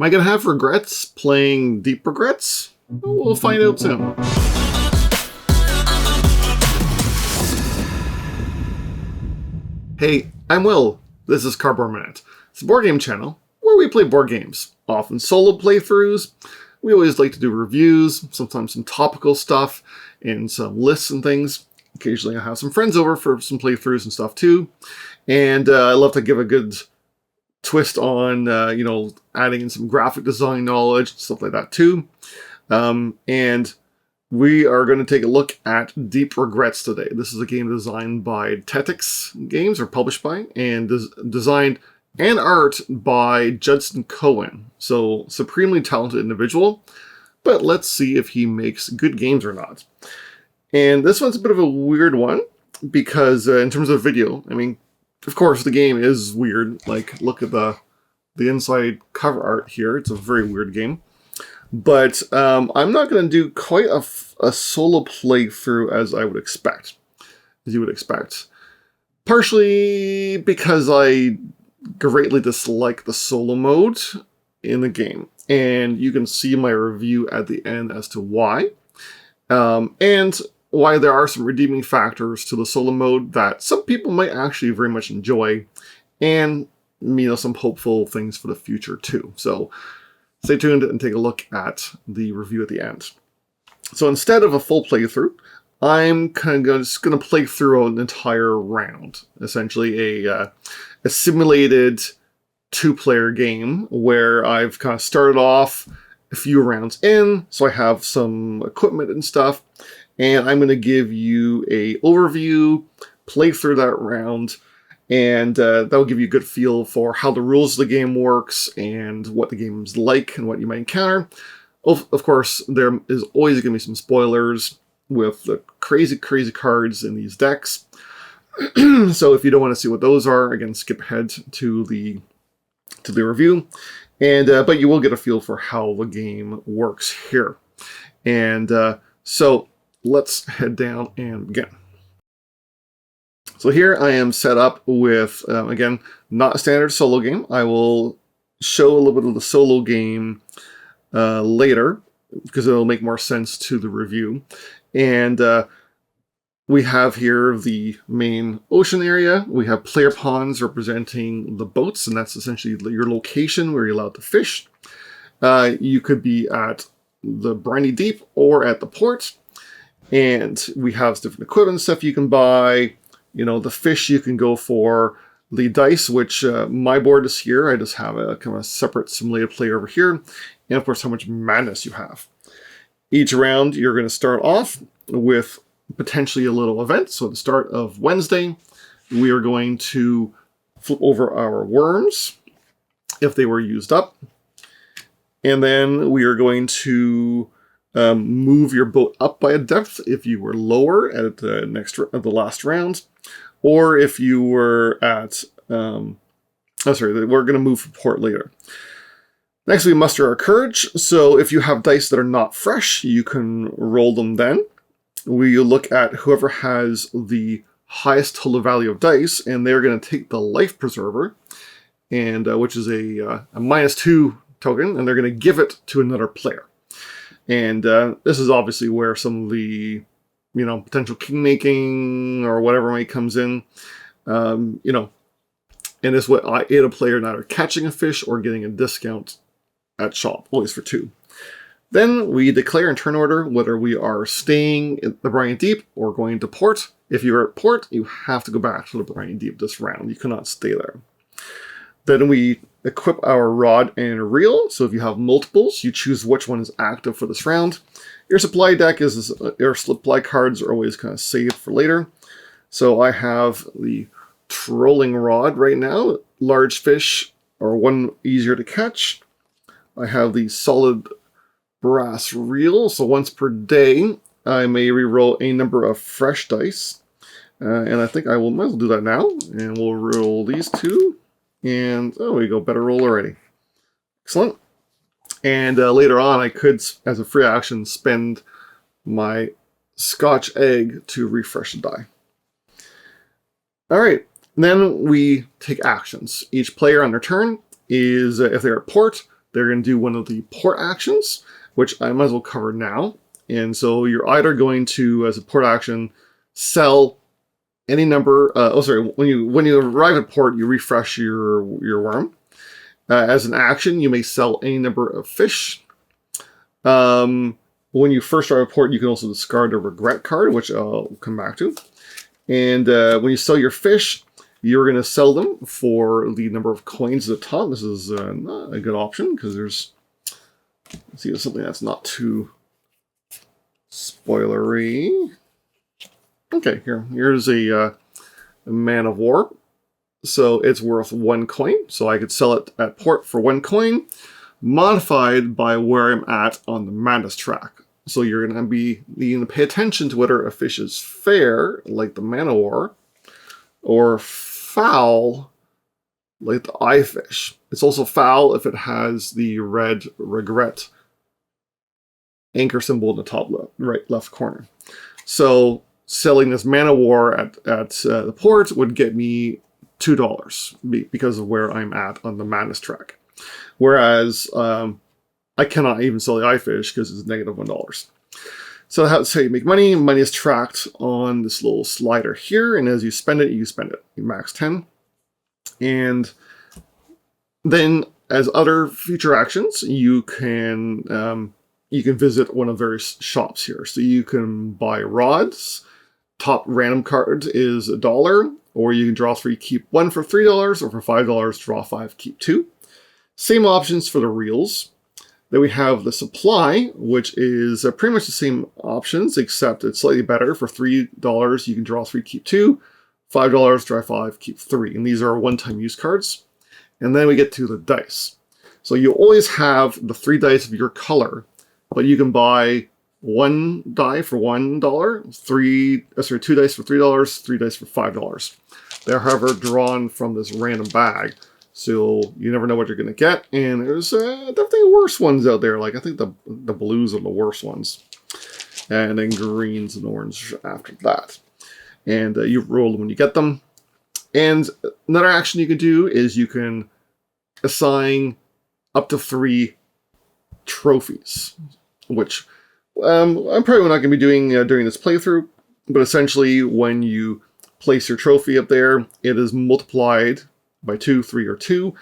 Am I going to have regrets playing Deep Regrets? We'll find out soon. Hey, I'm Will. This is Cardboard Minute. It's a board game channel where we play board games, often solo playthroughs. We always like to do reviews, sometimes some topical stuff, and some lists and things. Occasionally I have some friends over for some playthroughs and stuff too. And I love to give a good twist on, adding in some graphic design knowledge, stuff like that too. And we are going to take a look at Deep Regrets today. This is a game designed by Tactics Games, or published by, and designed and art by Judson Cohen. So, supremely talented individual, but let's see if he makes good games or not. And this one's a bit of a weird one, because in terms of video, I mean, of course the game is weird. Like, look at the inside cover art here. It's a very weird game. But I'm not going to do quite a solo playthrough as you would expect. Partially because I greatly dislike the solo mode in the game. And you can see my review at the end as to why. And why there are some redeeming factors to the solo mode that some people might actually very much enjoy. And, some hopeful things for the future too. So stay tuned and take a look at the review at the end. So instead of a full playthrough, I'm just going to play through an entire round. Essentially a simulated two-player game where I've kind of started off a few rounds in, so I have some equipment and stuff, and I'm going to give you a overview, play through that round, and that will give you a good feel for how the rules of the game works and what the game's like and what you might encounter. Of course, there is always going to be some spoilers with the crazy, crazy cards in these decks. So if you don't want to see what those are, again, skip ahead to the review. And but you will get a feel for how the game works here. And so let's head down and begin. So here I am set up with, again, not a standard solo game. I will show a little bit of the solo game later, because it'll make more sense to the review. And we have here the main ocean area. We have player pawns representing the boats, and that's essentially your location where you're allowed to fish. You could be at the briny deep or at the port. And we have different equipment stuff you can buy. The fish you can go for. The dice, which my board is here. I just have a kind of a separate simulated player over here. And of course, how much madness you have. Each round, you're going to start off with potentially a little event. So at the start of Wednesday, we are going to flip over our worms if they were used up. And then we are going to move your boat up by a depth if you were lower at the last round, or if you were at we're going to move for port later. Next, we muster our courage. So if you have dice that are not fresh, you can roll them then. We look at whoever has the highest total value of dice, and they're going to take the life preserver, and which is a -2 token, and they're going to give it to another player. And this is obviously where some of the, potential king-making or whatever might comes in. And this way I aid a player in either catching a fish or getting a discount at shop, always for 2. Then we declare in turn order whether we are staying in the briny deep or going to port. If you're at port, you have to go back to the briny deep this round. You cannot stay there. Then we equip our rod and reel. So if you have multiples, you choose which one is active for this round. Your supply cards are always kind of saved for later. So I have the trolling rod right now. Large fish are one easier to catch. I have the solid brass reel. So once per day, I may reroll a number of fresh dice. And I think I might as well do that now. And we'll roll these 2. And there we go, better roll already. Excellent. And later on, I could, as a free action, spend my Scotch egg to refresh the die. All right, then we take actions. Each player on their turn is, if they're at port, they're going to do one of the port actions, which I might as well cover now. And so you're either going to, as a port action, sell any number. When you arrive at port, you refresh your worm. As an action, you may sell any number of fish. When you first arrive at port, you can also discard a regret card, which I'll come back to. And when you sell your fish, you're going to sell them for the number of coins at the top. This is not a good option because there's, let's see, something that's not too spoilery. Okay, here's a Man of War. So it's worth 1 coin. So I could sell it at port for 1 coin, modified by where I'm at on the Madness track. So you're going to be needing to pay attention to whether a fish is fair, like the Man of War, or foul, like the Eye Fish. It's also foul if it has the red regret anchor symbol in the top left corner. So selling this Man of War at the port would get me $2 because of where I'm at on the Madness track. Whereas I cannot even sell the Eye Fish because it's negative $1. So that's how you make money. Money is tracked on this little slider here, and as you spend it, you spend it. You max 10. And then as other future actions, you can visit one of various shops here. So you can buy rods. Top random card is $1, or you can draw 3, keep 1 for $3, or for $5, draw 5, keep 2. Same options for the reels. Then we have the supply, which is pretty much the same options, except it's slightly better. For $3, you can draw 3, keep 2. $5, draw 5, keep 3. And these are one-time use cards. And then we get to the dice. So you always have the 3 dice of your color, but you can buy 1 die for $1, 2 dice for $3, 3 dice for $5. They're, however, drawn from this random bag. So you never know what you're going to get. And there's definitely worse ones out there. Like I think the blues are the worst ones. And then greens and orange after that. And you roll them when you get them. And another action you can do is you can assign up to 3 trophies. Which I'm probably not going to be doing during this playthrough. But essentially when you place your trophy up there, it is multiplied by 2, 3, or 2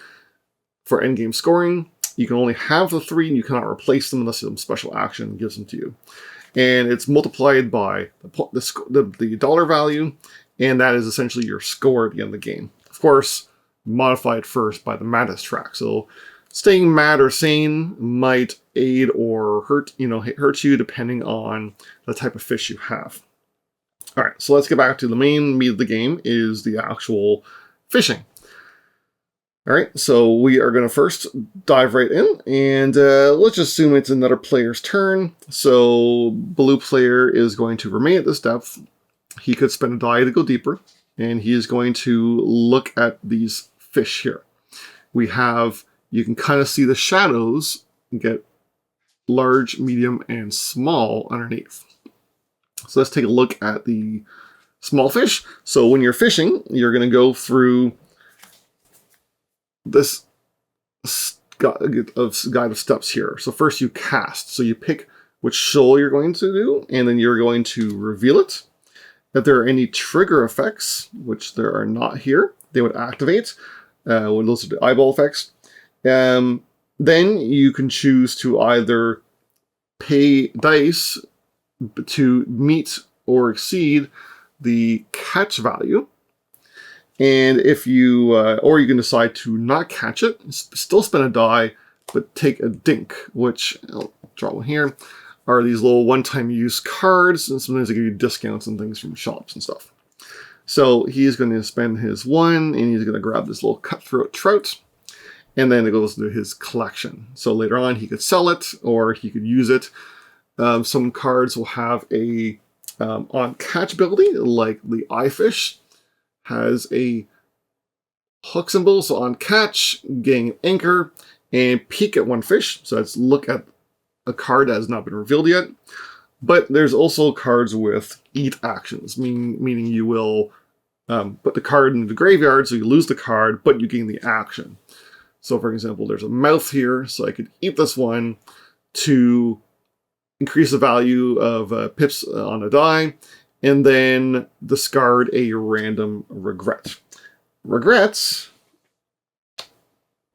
for endgame scoring. You can only have the 3 and you cannot replace them unless some special action gives them to you. And it's multiplied by the dollar value, and that is essentially your score at the end of the game. Of course, modified first by the Madness track. So staying mad or sane might aid or hurt you depending on the type of fish you have. All right, so let's get back to the main meat of the game, is the actual fishing. All right, so we are going to first dive right in, and let's just assume it's another player's turn. So blue player is going to remain at this depth. He could spend a die to go deeper, and he is going to look at these fish here. You can kind of see the shadows get large, medium, and small underneath. So let's take a look at the small fish. So when you're fishing, you're going to go through this guide of steps here. So first you cast. So you pick which shoal you're going to do, and then you're going to reveal it. If there are any trigger effects, which there are not here, they would activate when those are the eyeball effects. Then you can choose to either pay dice to meet or exceed the catch value. And if you, or you can decide to not catch it, still spend a die, but take a dink, which, I'll draw one here, are these little one-time use cards, and sometimes they give you discounts and things from shops and stuff. So he's going to spend his 1, and he's going to grab this little cutthroat trout, and then it goes into his collection. So later on, he could sell it, or he could use it. Some cards will have a on-catch ability, like the Eye Fish has a hook symbol, so on catch, gain anchor, and peek at 1 fish. So that's look at a card that has not been revealed yet. But there's also cards with eat actions, meaning you will put the card into the graveyard, so you lose the card, but you gain the action. So for example, there's a mouth here, so I could eat this one to increase the value of pips on a die, and then discard a random regret. Regrets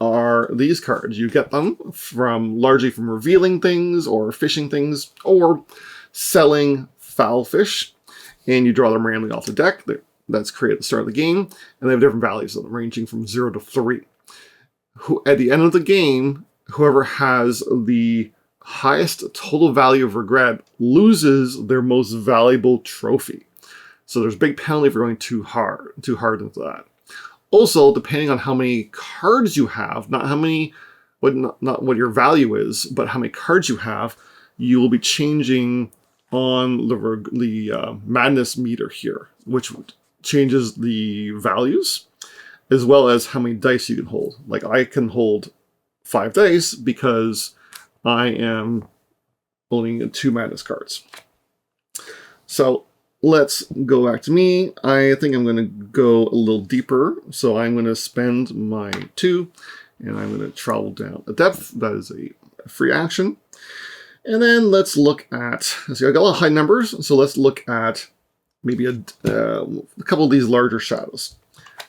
are these cards. You get them largely from revealing things or fishing things or selling foul fish, and you draw them randomly off the deck. That's created at the start of the game, and they have different values of them, ranging from 0 to 3. At the end of the game, whoever has the highest total value of regret loses their most valuable trophy. So there's a big penalty for going too hard into that. Also, depending on how many cards you have, not what your value is, but how many cards you have, you will be changing on the madness meter here, which changes the values, as well as how many dice you can hold. Like I can hold 5 dice because I am owning 2 madness cards. So let's go back to me. I think I'm going to go a little deeper. So I'm going to spend my 2, and I'm going to travel down a depth. That is a free action. And then let's look at, I got a lot of high numbers, so let's look at maybe a couple of these larger shadows.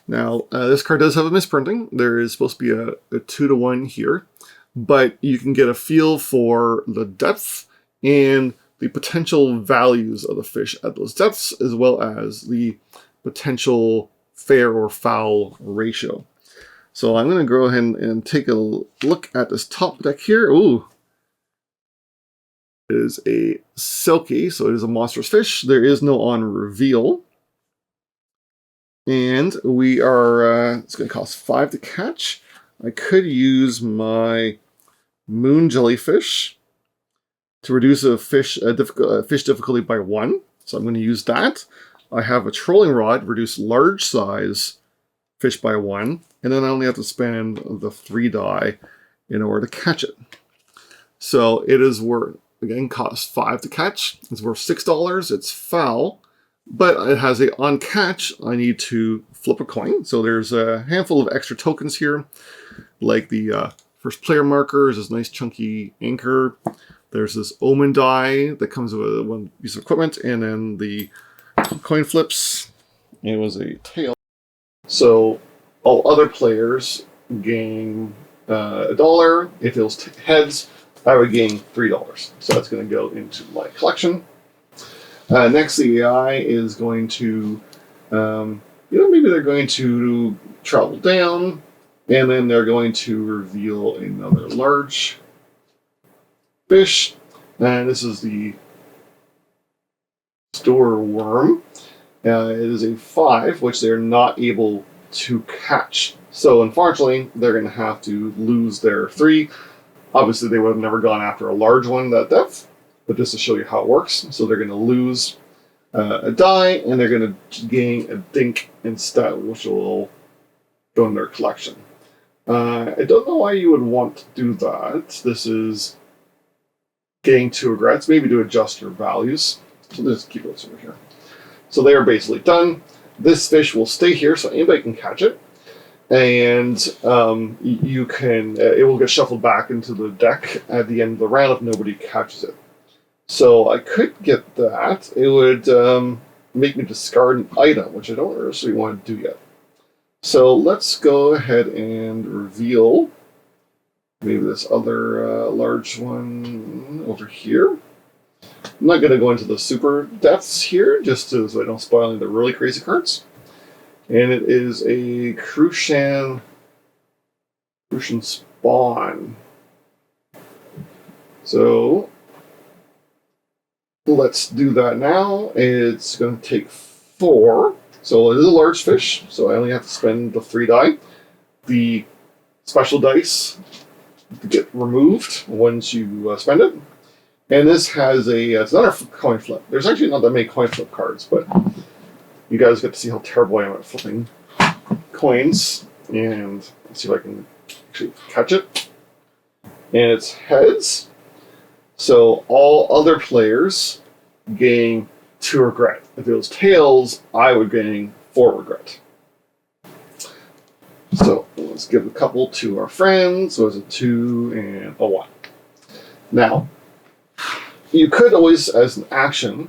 Now, this card does have a misprinting. There is supposed to be a 2-to-1 here, but you can get a feel for the depth and the potential values of the fish at those depths, as well as the potential fair or foul ratio. So I'm going to go ahead and take a look at this top deck here. Ooh. It is a Silky, so it is a monstrous fish. There is no on reveal. And we are, it's going to cost 5 to catch. I could use my Moon Jellyfish to reduce a fish difficulty by 1. So I'm going to use that. I have a Trolling Rod, reduce large size fish by 1. And then I only have to spend the 3 die in order to catch it. So it is worth, again, costs 5 to catch. It's worth $6. It's foul, but it has a on catch. I need to flip a coin. So there's a handful of extra tokens here, like the first player markers, this nice chunky anchor. There's this omen die that comes with one piece of equipment, and then the coin flips. It was a tail. So all other players gain $1. If it was heads, I would gain $3. So that's going to go into my collection. Next, the AI is going to, maybe they're going to travel down, and then they're going to reveal another large fish. And this is the Store Worm. It is a 5, which they're not able to catch. So unfortunately, they're going to have to lose their 3. Obviously, they would have never gone after a large one that depth, but just to show you how it works. So they're going to lose a die, and they're going to gain a dink instead, which will go in their collection. I don't know why you would want to do that. This is getting 2 regrets, maybe to adjust your values. So let's keep those over here. So they are basically done. This fish will stay here, so anybody can catch it. And you can, it will get shuffled back into the deck at the end of the round if nobody catches it. So I could get that. It would make me discard an item, which I don't really want to do yet. So let's go ahead and reveal maybe this other large one over here. I'm not going to go into the super depths here, just so I don't spoil any of the really crazy cards. And it is a Crucian Spawn. So let's do that now. It's going to take 4. So it is a large fish, so I only have to spend the 3 die. The special dice get removed once you spend it. And this has it's another coin flip. There's actually not that many coin flip cards, but you guys get to see how terrible I am at flipping coins. And let's see if I can actually catch it. And it's heads. So all other players gain 2 regret. If it was tails, I would gain 4 regret. So let's give a couple to our friends. So it's a 2 and a 1. Now, you could always, as an action,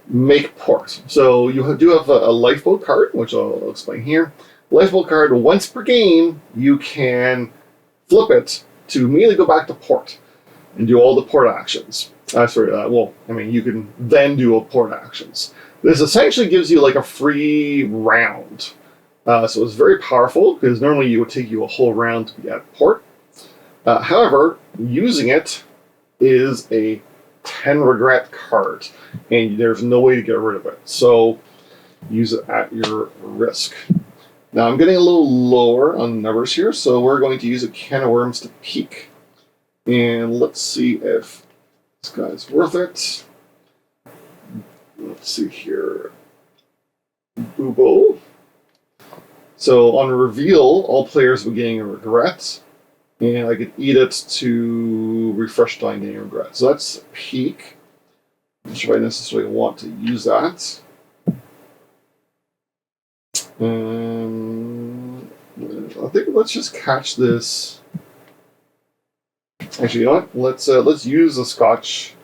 make port. So you do have a lifeboat card, which I'll explain here. Lifeboat card, once per game, you can flip it to immediately go back to port and do all the port actions. You can then do all port actions. This essentially gives you like a free round. So it's very powerful because normally it would take you a whole round to be at port. However, using it is a 10 regret card, and there's no way to get rid of it. So use it at your risk. Now I'm getting a little lower on numbers here, so we're going to use a can of worms to peak. And let's see if this guy's worth it. Let's see here. Boobo. So on reveal, all players will gain a regret. And I could eat it to refresh die and gain regret. So that's peak. I'm not sure if I necessarily want to use that. I think let's just catch this. Actually, you know what? Let's use the Scotch.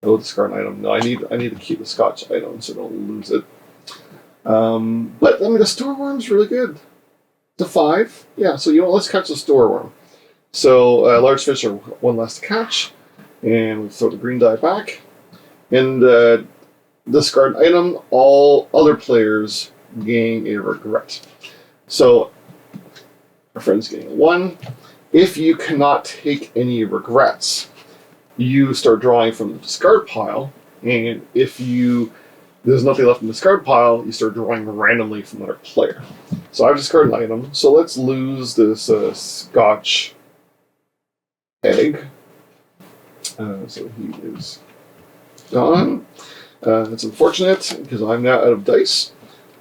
Oh, discard an item. No, I need to keep the Scotch item so I don't lose it. But I mean, the store worm's really good. The 5, yeah. So you know, let's catch the store worm. So large fish are one less to catch, and we throw the green die back. And discard item. All other players gain a regret. So our friend's getting a 1. If you cannot take any regrets, you start drawing from the discard pile, and if there's nothing left in the discard pile, you start drawing randomly from another player. So I've discarded an item, so let's lose this Scotch egg. So he is gone. It's unfortunate, because I'm now out of dice,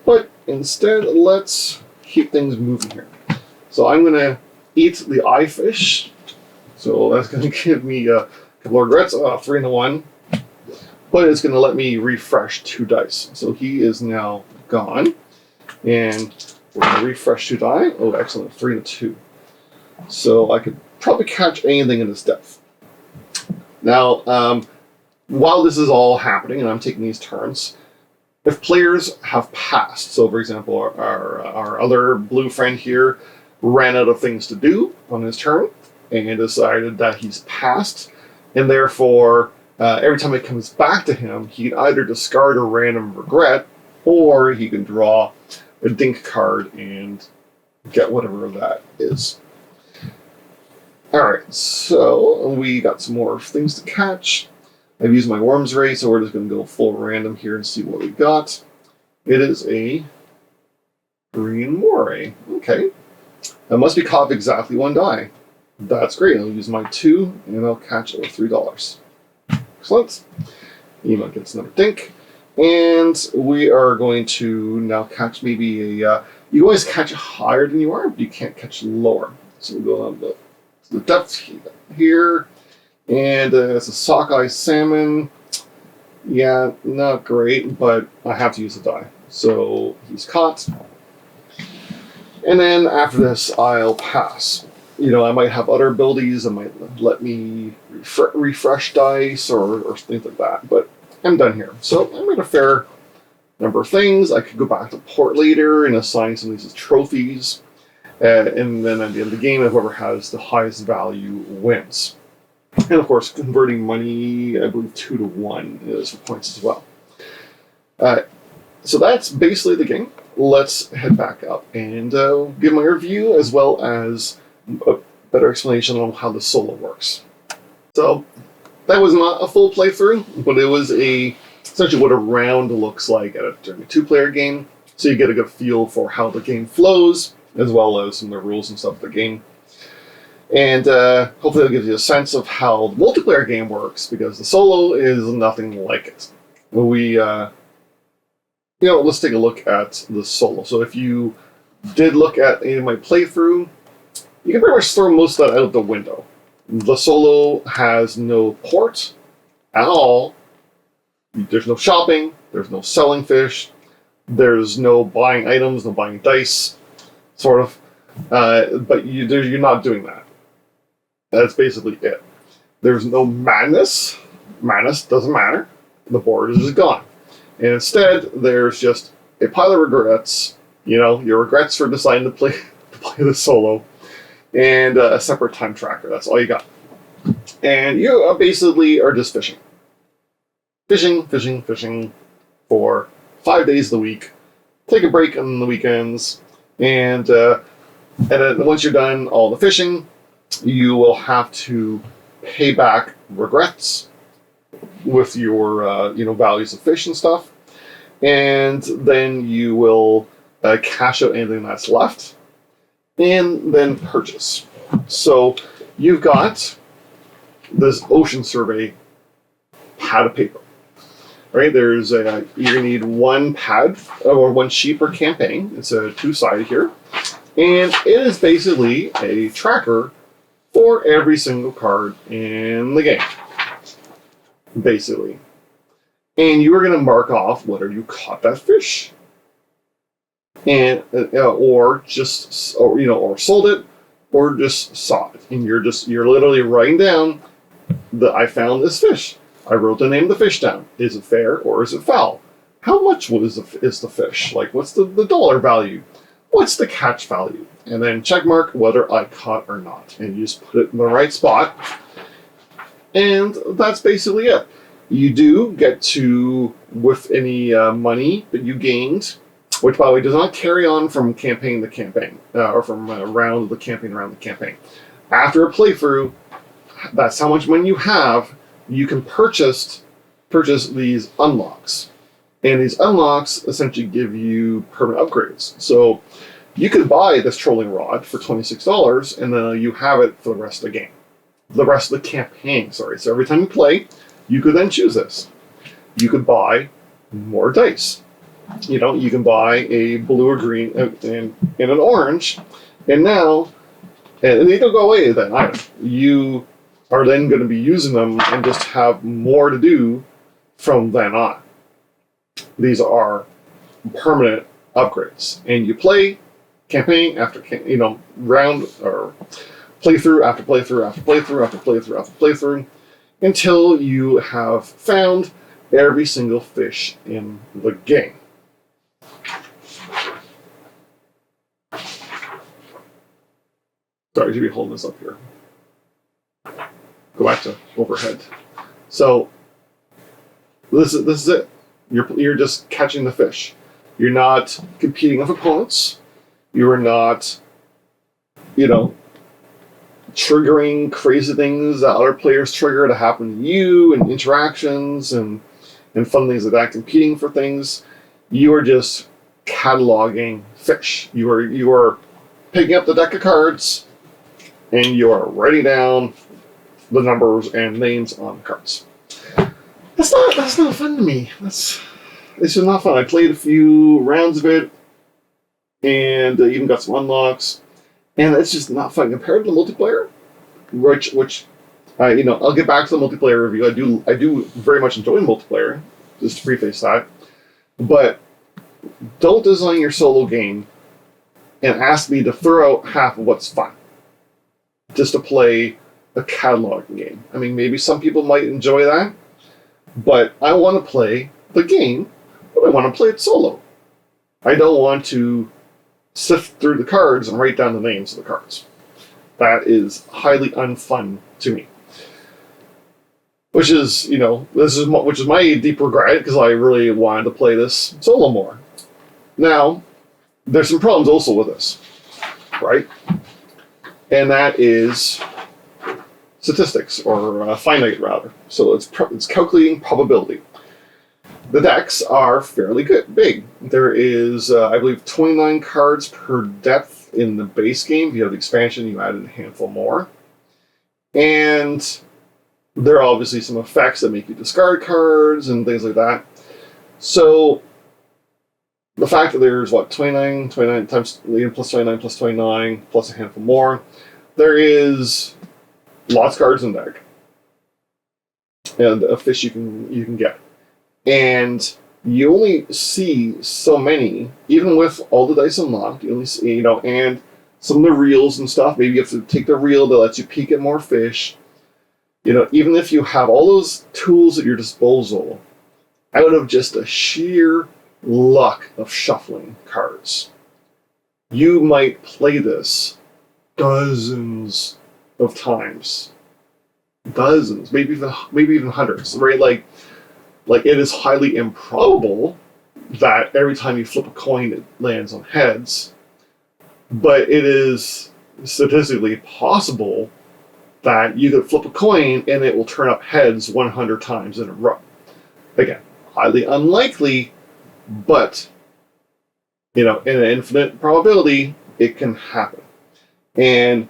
but instead let's keep things moving here. So I'm going to eat the eye fish, so that's going to give me a couple of regrets. 3 and a 1. But it's going to let me refresh 2 dice. So he is now gone. And we're going to refresh 2 die. Oh, excellent. 3 and a 2. So I could probably catch anything in this depth. Now, while this is all happening, and I'm taking these turns, if players have passed, so for example, our other blue friend here ran out of things to do on his turn and decided that he's passed, and therefore every time it comes back to him, he can either discard a random regret, or he can draw a dink card and get whatever that is. Alright, so we got some more things to catch. I've used my Worms Ray, so we're just going to go full random here and see what we got. It is a green moray. Okay. I must be caught with exactly 1 die. That's great. I'll use my 2, and I'll catch it with $3. Excellent. Ema gets another dink. And we are going to now catch maybe a... you always catch higher than you are, but you can't catch lower. So we'll go on to the depth here. And it's a sockeye salmon. Yeah, not great, but I have to use a die. So he's caught. And then after this, I'll pass. You know, I might have other abilities that might let me refresh dice or things like that, but I'm done here. So I made a fair number of things. I could go back to port later and assign some of these as trophies. And then at the end of the game, whoever has the highest value wins. And of course, converting money, I believe 2 to 1 is for points as well. So that's basically the game. Let's head back up and give my review, as well as a better explanation on how the solo works. So that was not a full playthrough, but it was essentially what a round looks like during a 2-player game. So you get a good feel for how the game flows, as well as some of the rules and stuff of the game. And hopefully it'll give you a sense of how the multiplayer game works, because the solo is nothing like it. Let's take a look at the solo. So if you did look at any of my playthrough, you can pretty much throw most of that out the window. The solo has no port at all. There's no shopping, there's no selling fish, there's no buying items, no buying dice. sort of. But you're not doing that. That's basically it. There's no madness. Madness doesn't matter. The board is just gone. And instead, there's just a pile of regrets. You know, your regrets for deciding to play the solo, and a separate time tracker. That's all you got. And you basically are just fishing. Fishing for 5 days of the week. Take a break on the weekends, and then once you're done all the fishing, you will have to pay back regrets with your values of fish and stuff, and then you will cash out anything that's left, and then purchase. So you've got this ocean survey pad of paper. Right, there's you're gonna need one pad or one sheet per campaign. It's a two-sided here, and it is basically a tracker for every single card in the game, basically. And you are gonna mark off whether you caught that fish, and or sold it, or just saw it, and you're literally writing down that I found this fish. I wrote the name of the fish down. Is it fair or is it foul? How much is the fish? Like, what's the dollar value? What's the catch value? And then check mark whether I caught or not. And you just put it in the right spot. And that's basically it. You do get to, with any money that you gained, which, by the way, does not carry on from campaign to campaign, or from round the campaign around the campaign. After a playthrough, that's how much money you have. You can purchase these unlocks. And these unlocks essentially give you permanent upgrades. So you could buy this trolling rod for $26, and then you have it for the rest of the game. The rest of the campaign, sorry. So every time you play, you could then choose this. You could buy more dice. You know, you can buy a blue or green and an orange. And now, and they don't go away then either. You are then going to be using them and just have more to do from then on. These are permanent upgrades, and you play campaign after round, or playthrough after playthrough after playthrough after playthrough after playthrough until you have found every single fish in the game. Sorry to be holding this up here. Go back to overhead. So this is it. You're just catching the fish. You're not competing with opponents. You are not, triggering crazy things that other players trigger to happen to you, and interactions and fun things like that, competing for things. You are just cataloging fish. You are picking up the deck of cards, and you are writing down the numbers and names on the cards. That's not fun to me. It's just not fun. I played a few rounds of it, and even got some unlocks, and it's just not fun compared to the multiplayer. Which, I'll get back to the multiplayer review. I do very much enjoy multiplayer, just to preface that. But don't design your solo game and ask me to throw out half of what's fun just to play a cataloging game. I mean, maybe some people might enjoy that, but I want to play the game, but I want to play it solo. I don't want to sift through the cards and write down the names of the cards. That is highly unfun to me. Which is my deep regret, because I really wanted to play this solo more. Now, there's some problems also with this, right? And that is statistics, or finite rather. So it's calculating probability. The decks are fairly big. There is, I believe, 29 cards per depth in the base game. If you have the expansion, you added a handful more. And there are obviously some effects that make you discard cards and things like that. So the fact that there's 29 times plus 29 plus 29 plus a handful more, there is lots of cards in the deck, and a fish you can get. And you only see so many, even with all the dice unlocked. You only see, and some of the reels and stuff. Maybe you have to take the reel that lets you peek at more fish. Even if you have all those tools at your disposal, out of just a sheer luck of shuffling cards, you might play this dozens of times. Dozens, maybe even hundreds, right? Like it is highly improbable that every time you flip a coin it lands on heads, but it is statistically possible that you could flip a coin and it will turn up heads 100 times in a row. Again, highly unlikely, but in an infinite probability, it can happen. And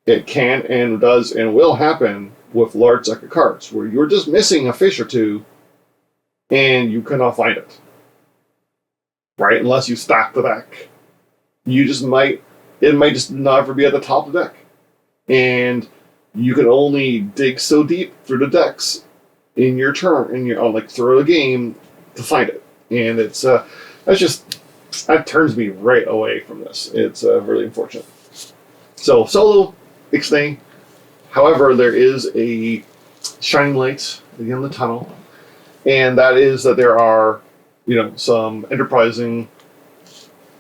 it can and does and will happen with large deck of cards, where you're just missing a fish or two and you cannot find it. Right? Unless you stack the deck. It might just never be at the top of the deck. And you can only dig so deep through the decks in your turn, through a game to find it. And it's, that turns me right away from this. It's really unfortunate. So, solo, Ixnay. However, there is a shining light at the end of the tunnel, and that is that there are, some enterprising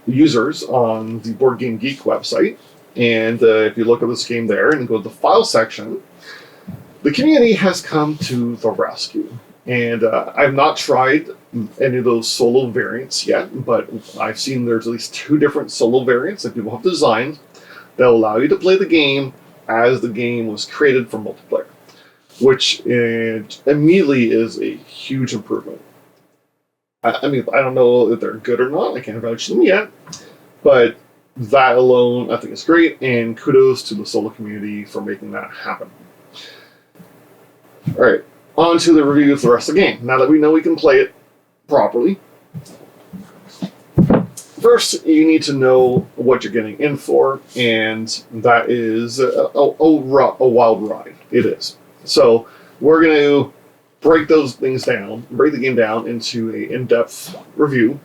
users on the Board Game Geek website. And if you look at this game there and go to the file section, the community has come to the rescue. And I've not tried any of those solo variants yet, but I've seen there's at least 2 different solo variants that people have designed that allow you to play the game as the game was created for multiplayer, which immediately is a huge improvement. I don't know if they're good or not. I can't vouch them yet, but that alone I think is great, and kudos to the solo community for making that happen. All right, on to the review of the rest of the game. Now that we know we can play it properly, first you need to know what you're getting in for, and that is a wild ride. It is. So we're going to break the game down into an in-depth review.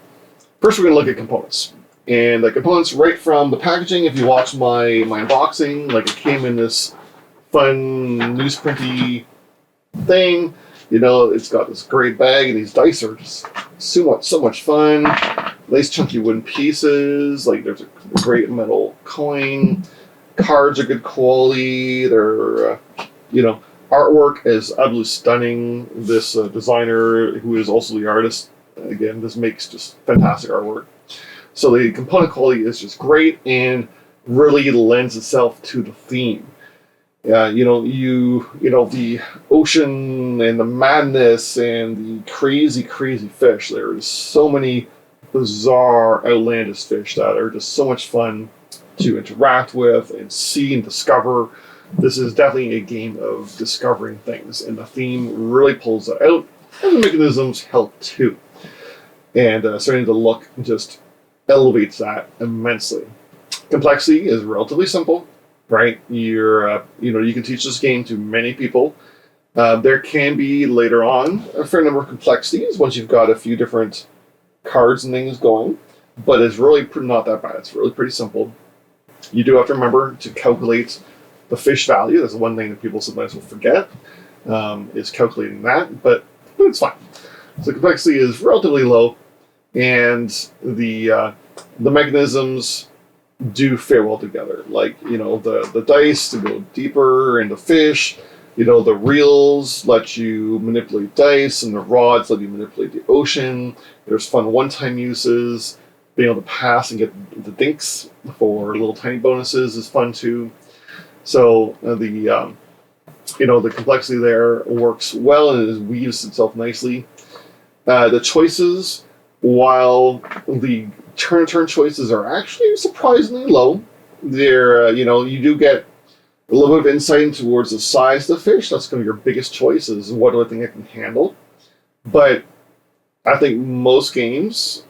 First, we're going to look at components. And the components right from the packaging, if you watch my unboxing, it came in this fun newsprinty thing. It's got this great bag, and these dice are just so much fun. Nice chunky wooden pieces. There's a great metal coin. Cards are good quality. They're, artwork is absolutely stunning. This designer, who is also the artist, again, this makes just fantastic artwork. So the component quality is just great and really lends itself to the theme. The ocean and the madness and the crazy, crazy fish. There's so many bizarre, outlandish fish that are just so much fun to interact with and see and discover. This is definitely a game of discovering things, and the theme really pulls that out, and the mechanisms help too. And starting to look just elevates that immensely. Complexity is relatively simple, right? You can teach this game to many people. There can be later on a fair number of complexities once you've got a few different cards and things going, but it's really not that bad. It's really pretty simple. You do have to remember to calculate the fish value. That's one thing that people sometimes will forget, is calculating that, but it's fine. So complexity is relatively low, and the mechanisms do fare well together. The dice to go deeper into fish. The reels let you manipulate dice, and the rods let you manipulate the ocean. There's fun one-time uses. Being able to pass and get the dinks for little tiny bonuses is fun too. So the complexity there works well and it weaves itself nicely. The choices, while the turn choices are actually surprisingly low, they're you do get a little bit of insight towards the size of the fish. That's going to be your biggest choice, is what do I think I can handle. But I think most games,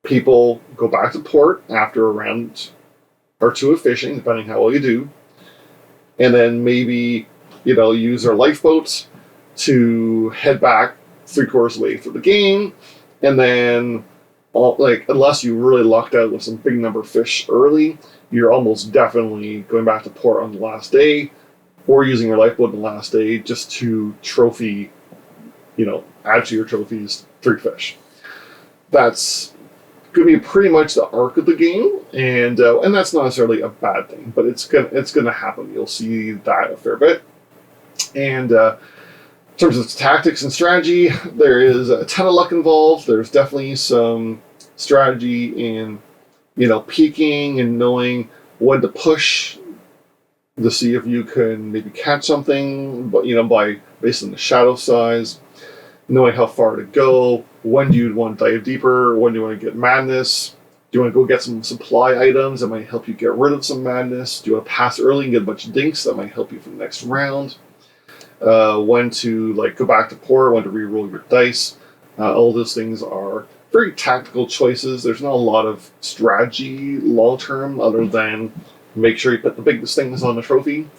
people go back to port after a round or 2 of fishing, depending how well you do, and then maybe use their lifeboats to head back 3/4 way through the game, and then unless you really lucked out with some big number of fish early, you're almost definitely going back to port on the last day, or using your lifeboat on the last day just to trophy, add to your trophies 3 fish. That's going to be pretty much the arc of the game, and that's not necessarily a bad thing, but it's gonna happen. You'll see that a fair bit. And in terms of tactics and strategy, there is a ton of luck involved. There's definitely some strategy in, peeking and knowing when to push to see if you can maybe catch something, but based on the shadow size, knowing how far to go, when do you want to dive deeper, when do you want to get madness, do you want to go get some supply items that might help you get rid of some madness, do you want to pass early and get a bunch of dinks that might help you for the next round, when to go back to port, when to re-roll your dice. All those things are very tactical choices. There's not a lot of strategy long term other than make sure you put the biggest things on the trophy.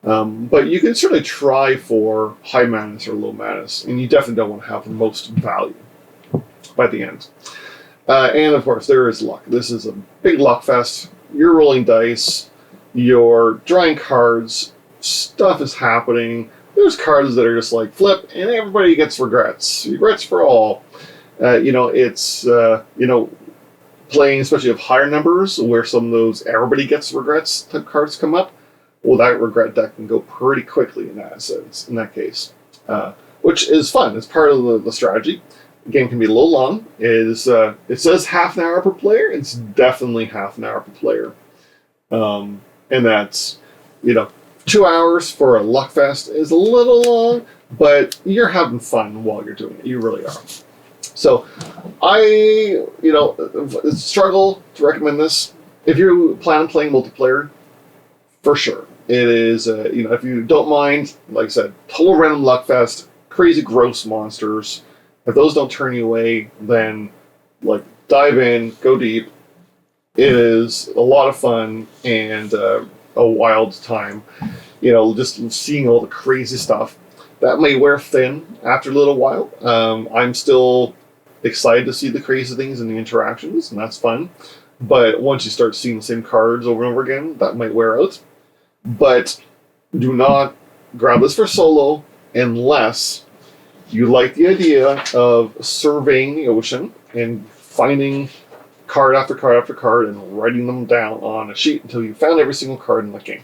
But you can certainly try for high madness or low madness, and you definitely don't want to have the most value by the end. And of course, there is luck. This is a big luck fest. You're rolling dice, you're drawing cards, stuff is happening. There's cards that are just flip, and everybody gets regrets. Regrets for all. It's playing especially of higher numbers where some of those everybody gets regrets type cards come up. Well, that regret deck can go pretty quickly in that sense, in that case, which is fun. It's part of the strategy. The game can be a little long. It says half an hour per player. It's definitely half an hour per player, and that's 2 hours for a luck fest is a little long, but you're having fun while you're doing it. You really are. So, I struggle to recommend this if you plan on playing multiplayer. For sure. It is, if you don't mind, like I said, total random luck fest, crazy gross monsters. If those don't turn you away, then, dive in, go deep. It is a lot of fun and a wild time. Just seeing all the crazy stuff. That may wear thin after a little while. I'm still excited to see the crazy things and the interactions, and that's fun. But once you start seeing the same cards over and over again, that might wear out. But do not grab this for solo unless you like the idea of surveying the ocean and finding card after card after card and writing them down on a sheet until you found every single card in the game.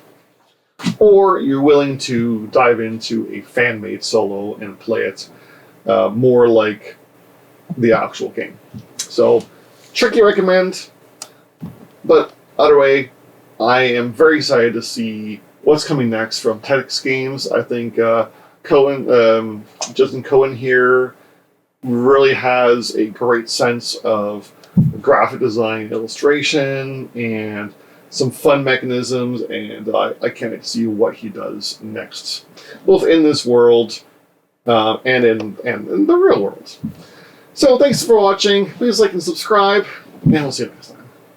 Or you're willing to dive into a fan-made solo and play it more like the actual game. So, tricky recommend, but either way, I am very excited to see what's coming next from Tactics Games. I think Justin Cohen here really has a great sense of graphic design, illustration, and some fun mechanisms, and I can't wait to see what he does next, both in this world and in the real world. So thanks for watching. Please like and subscribe, and we'll see you next time.